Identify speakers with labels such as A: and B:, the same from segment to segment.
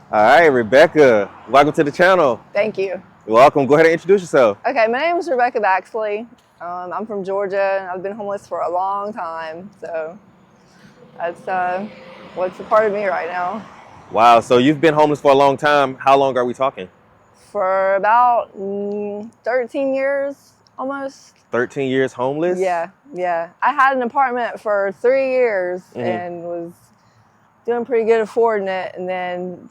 A: All right, Rebecca, welcome to the channel.
B: Thank you.
A: You're welcome. Go ahead and introduce yourself.
B: Okay, my name is Rebecca Baxley. I'm from Georgia. I've been homeless for a long time, so that's what's a part of me right now.
A: Wow, so you've been homeless for a long time. How long are we talking?
B: For about 13 years, almost.
A: 13 years homeless?
B: Yeah. I had an apartment for 3 years and was doing pretty good affording it, and then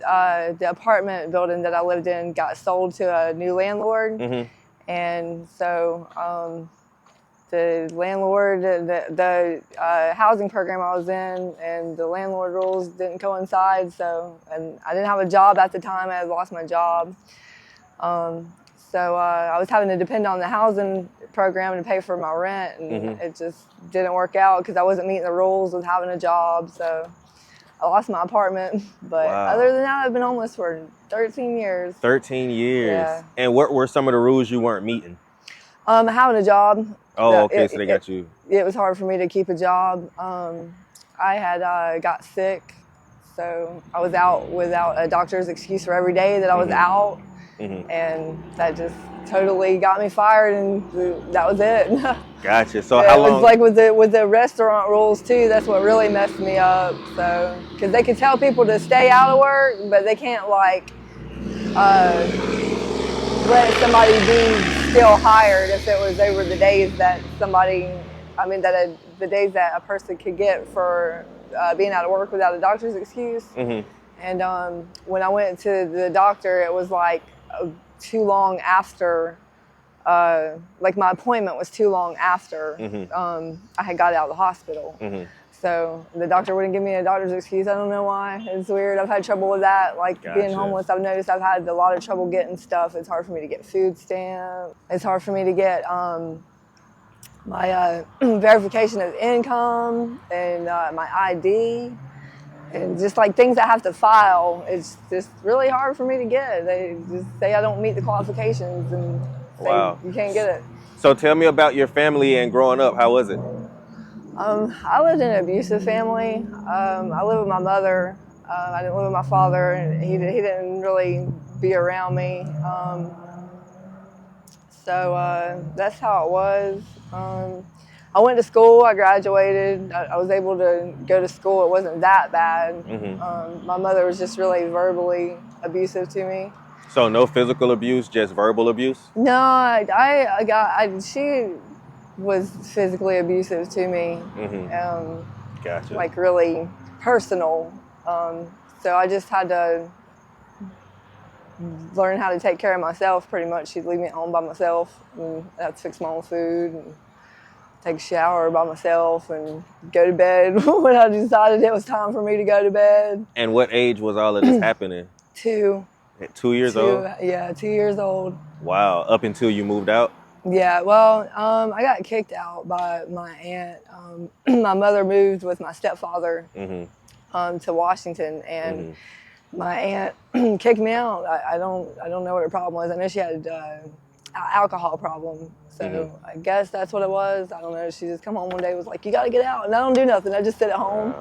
B: the apartment building that I lived in got sold to a new landlord, and so the landlord, the housing program I was in, and the landlord rules didn't coincide. And I didn't have a job at the time. I had lost my job, so I was having to depend on the housing program to pay for my rent, and it just didn't work out because I wasn't meeting the rules with having a job. So I lost my apartment, but other than that, I've been homeless for 13 years.
A: 13 years.
B: Yeah.
A: And what were some of the rules you weren't meeting?
B: Having a job.
A: Oh, okay, so they got you.
B: It was hard for me to keep a job. I had got sick, so I was out without a doctor's excuse for every day that I was out, and that just totally got me fired, and that was it.
A: Gotcha. So how long?
B: It was like with the restaurant rules too. That's what really messed me up. So because they can tell people to stay out of work, but they can't like let somebody be still hired if it was over the days that the days that a person could get for being out of work without a doctor's excuse. And when I went to the doctor, it was like too long after, like my appointment was too long after I had got out of the hospital. So the doctor wouldn't give me a doctor's excuse. I don't know why. It's weird. I've had trouble with that. Like being homeless, I've noticed I've had a lot of trouble getting stuff. It's hard for me to get food stamps. It's hard for me to get my verification of income and my ID. And just like things I have to file, it's just really hard for me to get. They just say I don't meet the qualifications and say you can't get it.
A: So tell me about your family and growing up. How was it?
B: I lived in an abusive family. I lived with my mother. I didn't live with my father, and he didn't really be around me. So that's how it was. I went to school. I graduated. I was able to go to school. It wasn't that bad. My mother was just really verbally abusive to me.
A: So no physical abuse, just verbal abuse?
B: No, she was physically abusive to me.
A: Gotcha.
B: Like really personal. So I just had to learn how to take care of myself pretty much. She'd leave me at home by myself, and I'd fix my own food and take a shower by myself and go to bed when I decided it was time for me to go to bed.
A: And what age was all of this happening?
B: 2.
A: At 2 years old?
B: Yeah, 2 years old.
A: Wow, up until you moved out?
B: Yeah, well, I got kicked out by my aunt. My mother moved with my stepfather to Washington, and my aunt kicked me out. I don't know what her problem was. I know she had an alcohol problem, so I guess that's what it was. I don't know. She just come home one day and was like, "You got to get out," and I don't do nothing. I just sit at home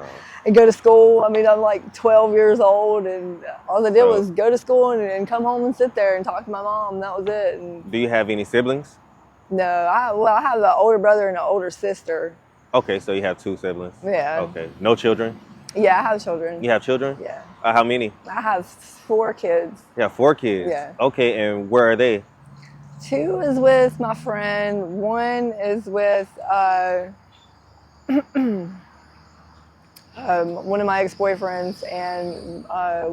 B: and go to school. I mean, I'm like 12 years old, and all I did was go to school and come home and sit there and talk to my mom. That was it. And
A: do you have any siblings?
B: no, I have an older brother and an older sister.
A: Okay, so you have 2 siblings.
B: Yeah.
A: Okay, no children?
B: Yeah, I have children.
A: You have children?
B: Yeah.
A: How many?
B: I have 4 kids.
A: You have 4 kids?
B: Yeah.
A: Okay, and where are they?
B: 2 is with my friend. 1 is with one of my ex-boyfriends, and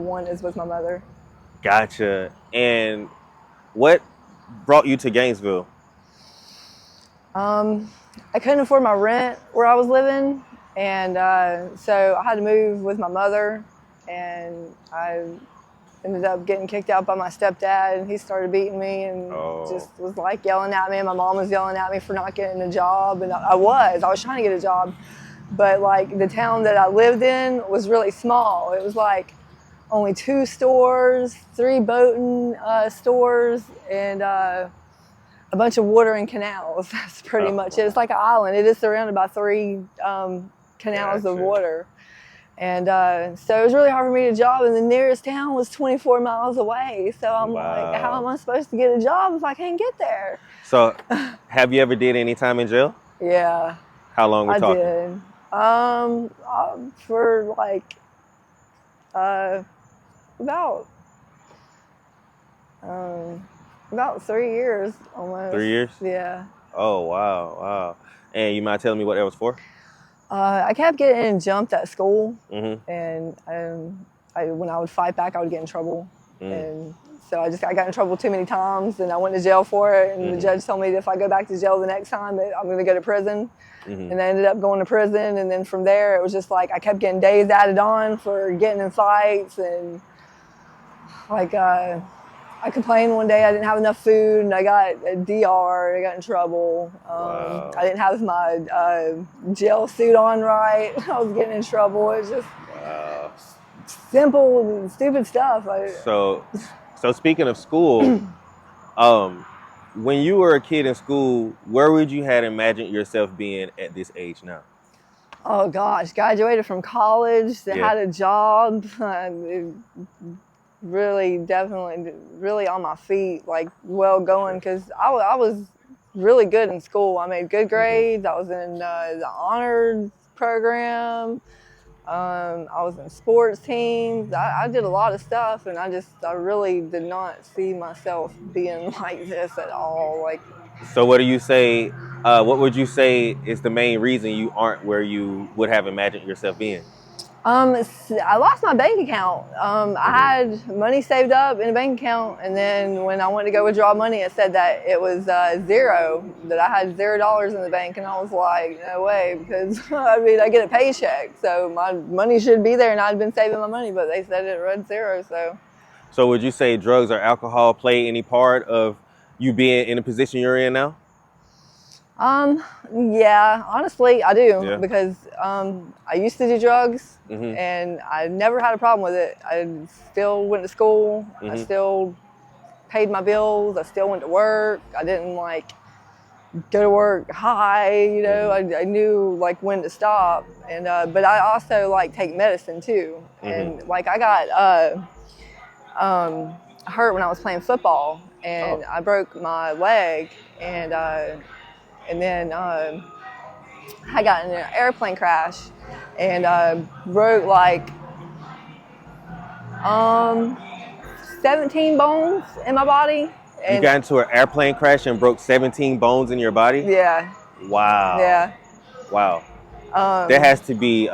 B: 1 is with my mother.
A: Gotcha. And what brought you to Gainesville?
B: I couldn't afford my rent where I was living, and so I had to move with my mother, and I ended up getting kicked out by my stepdad, and he started beating me and just was like yelling at me, and my mom was yelling at me for not getting a job, and I was trying to get a job, but like the town that I lived in was really small. It was like only 2 stores, 3 boating stores, and a bunch of water and canals. That's pretty much it. It's like an island. It is surrounded by 3 canals of water. And so it was really hard for me to job, and the nearest town was 24 miles away. So I'm like, how am I supposed to get a job if I can't get there?
A: So, have you ever did any time in jail?
B: Yeah.
A: How long we're talking?
B: Did. For like about 3 years almost.
A: 3 years?
B: Yeah.
A: Oh, wow. And you mind telling me what that was for?
B: I kept getting jumped at school,
A: Mm-hmm.
B: and when I would fight back, I would get in trouble.
A: Mm.
B: And so I got in trouble too many times, and I went to jail for it. And the judge told me that if I go back to jail the next time, that I'm going to go to prison. And I ended up going to prison. And then from there, it was just like I kept getting days added on for getting in fights. And like I complained one day I didn't have enough food, and I got a DR. I got in trouble.
A: Wow.
B: I didn't have my jail suit on right. I was getting in trouble. It was just simple and stupid stuff.
A: So speaking of school, when you were a kid in school, where would you have imagined yourself being at this age now?
B: Oh gosh, graduated from college, had a job. Really, definitely, really on my feet, like well going, because I was really good in school. I made good grades. I was in the honors program. I was in sports teams. I did a lot of stuff, and I really did not see myself being like this at all. Like,
A: so what do you say? What would you say is the main reason you aren't where you would have imagined yourself being?
B: I lost my bank account. I had money saved up in a bank account, and then when I went to go withdraw money, it said that it was zero, that I had $0 in the bank, and I was like, no way, because I mean, I get a paycheck, so my money should be there, and I'd been saving my money, but they said it read zero, so.
A: So would you say drugs or alcohol play any part of you being in the position you're in now?
B: Yeah, honestly, I do, because I used to do drugs, and I never had a problem with it. I still went to school. I still paid my bills. I still went to work. I didn't like go to work high, you know. I knew like when to stop, and but I also like take medicine too. And like I got hurt when I was playing football, and I broke my leg, and then I got in an airplane crash and broke like 17 bones in my body. And
A: you got into an airplane crash and broke 17 bones in your body?
B: Yeah.
A: Wow.
B: Yeah.
A: Wow. That has to be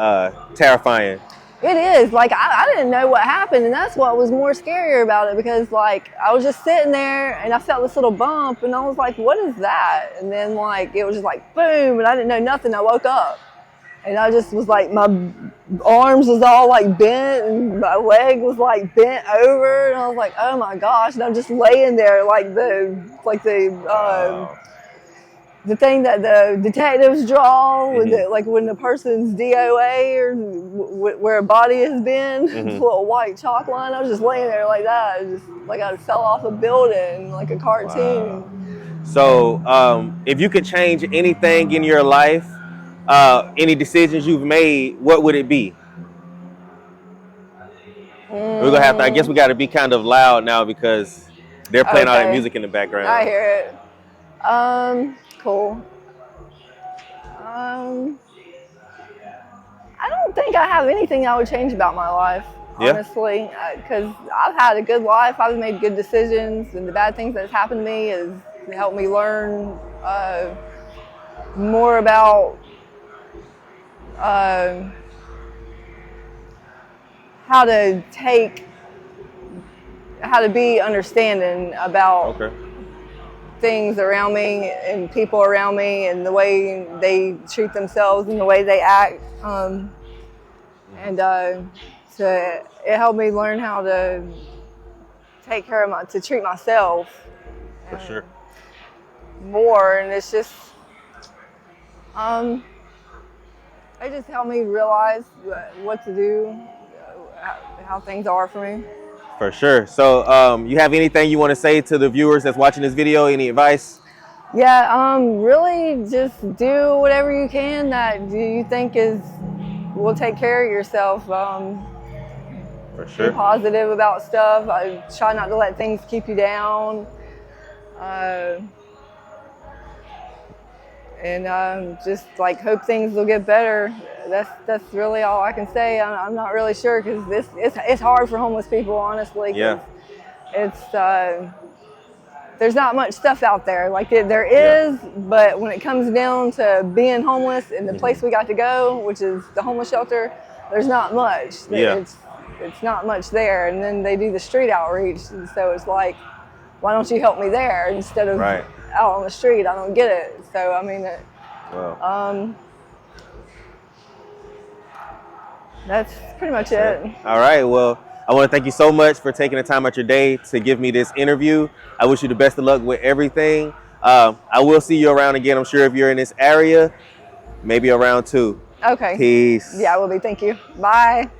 A: terrifying.
B: It is. Like, I didn't know what happened, and that's what was more scarier about it, because, like, I was just sitting there, and I felt this little bump, and I was like, what is that? And then, like, it was just like, boom, and I didn't know nothing. I woke up, and I just was like, my arms was all, like, bent, and my leg was, like, bent over, and I was like, oh, my gosh, and I'm just laying there like the thing that the detectives draw, with like when the person's DOA or where a body has been, the little white chalk line. I was just laying there like that, just like I fell off a building, like a cartoon.
A: Wow. So, if you could change anything in your life, any decisions you've made, what would it be? We're gonna have to. I guess we got to be kind of loud now because they're playing all that music in the background.
B: I hear it. Cool. I don't think I have anything I would change about my life, honestly, because I've had a good life. I've made good decisions, and the bad things that's happened to me has helped me learn more about how to be understanding about things around me and people around me, and the way they treat themselves and the way they act, so it helped me learn how to take care of to treat myself
A: for sure
B: more. And it's just it just helped me realize what to do, how things are for me.
A: For sure. So, you have anything you want to say to the viewers that's watching this video? Any advice?
B: Yeah, really just do whatever you can that you think is will take care of yourself.
A: For
B: Be
A: sure.
B: positive about stuff. I try not to let things keep you down. And just like hope things will get better. That's really all I can say. I'm not really sure because it's hard for homeless people, honestly. 'Cause
A: Yeah.
B: it's there's not much stuff out there. Like there
A: Yeah.
B: is, but when it comes down to being homeless in the place we got to go, which is the homeless shelter, there's not much.
A: Yeah.
B: It's not much there. And then they do the street outreach, and so it's like, why don't you help me there instead of
A: Right.
B: out on the street? I don't get it. So I mean,
A: Well,
B: that's pretty much it.
A: all right. Well, I want to thank you so much for taking the time out your day to give me this interview. I wish you the best of luck with everything. I will see you around again. I'm sure if you're in this area, maybe around too.
B: Okay.
A: Peace.
B: Yeah, I will be. Thank you. Bye.